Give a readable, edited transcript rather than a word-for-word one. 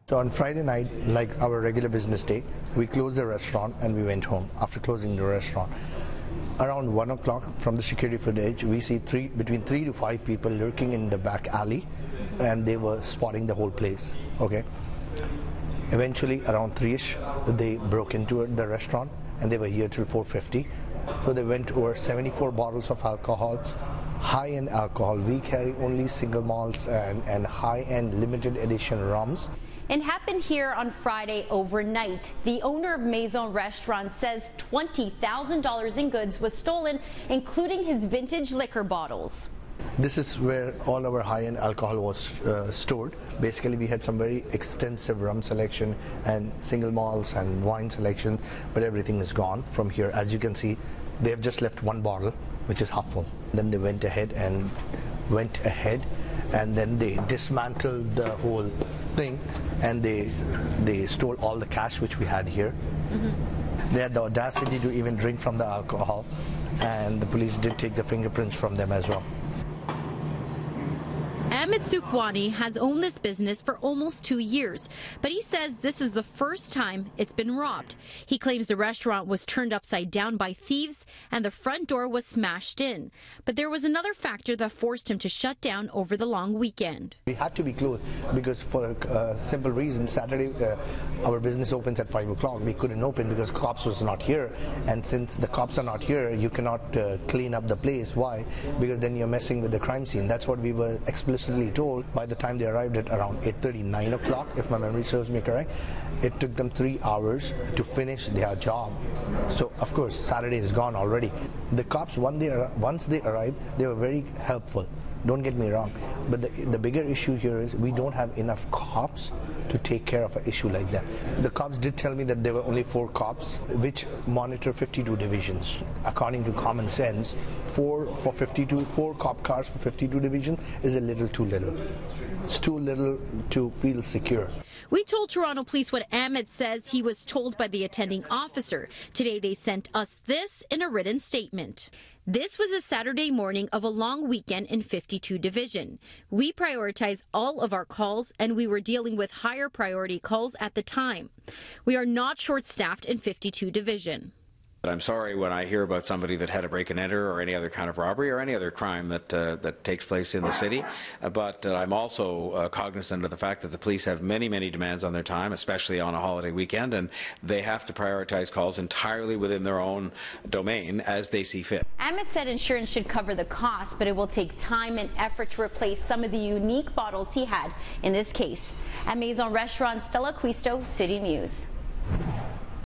So on Friday night, like our regular business day, we closed the restaurant and we went home after closing the restaurant. Around 1 o'clock from the security footage, we see between 3 to 5 people lurking in the back alley, and they were spotting the whole place. Okay. Eventually, around 3ish, they broke into the restaurant, and they were here till 4:50. So they went over 74 bottles of alcohol, high-end alcohol. We carry only single malts and high-end limited edition rums. It happened here on Friday overnight. The owner of Maezo restaurant says $20,000 in goods was stolen, including his vintage liquor bottles. This is where all our high-end alcohol was stored. Basically, we had some very extensive rum selection and single malts and wine selection, but everything is gone from here. As you can see, they have just left one bottle, which is half full. Then they went ahead and then they dismantled the whole thing, and they stole all the cash which we had here. They had the audacity to even drink from the alcohol, and the police did take the fingerprints from them as well. Maezo has owned this business for almost 2 years, but he says this is the first time it's been robbed. He claims the restaurant was turned upside down by thieves and the front door was smashed in. But there was another factor that forced him to shut down over the long weekend. We had to be closed because for a simple reason, Saturday our business opens at 5 o'clock. We couldn't open because cops was not here, and since the cops are not here, you cannot clean up the place. Why? Because then you're messing with the crime scene. That's what we were explicitly told. By the time they arrived at around 8:30, 9 o'clock, if my memory serves me correct, it took them 3 hours to finish their job. So of course Saturday is gone already. The cops, once they arrived, they were very helpful. Don't get me wrong, but the bigger issue here is we don't have enough cops to take care of an issue like that. The cops did tell me that there were only 4 cops which monitor 52 divisions. According to common sense, 4 cop cars for 52 divisions is a little too little. It's too little to feel secure. We told Toronto Police what Ahmed says he was told by the attending officer. Today they sent us this in a written statement. This was a Saturday morning of a long weekend in 52 Division. We prioritize all of our calls, and we were dealing with higher priority calls at the time. We are not short-staffed in 52 Division. But I'm sorry when I hear about somebody that had a break and enter or any other kind of robbery or any other crime that takes place in the city. But I'm also cognizant of the fact that the police have many, many demands on their time, especially on a holiday weekend, and they have to prioritize calls entirely within their own domain as they see fit. Ahmed said insurance should cover the cost, but it will take time and effort to replace some of the unique bottles he had in this case. At Maezo Restaurant, Stella Acquisto, City News.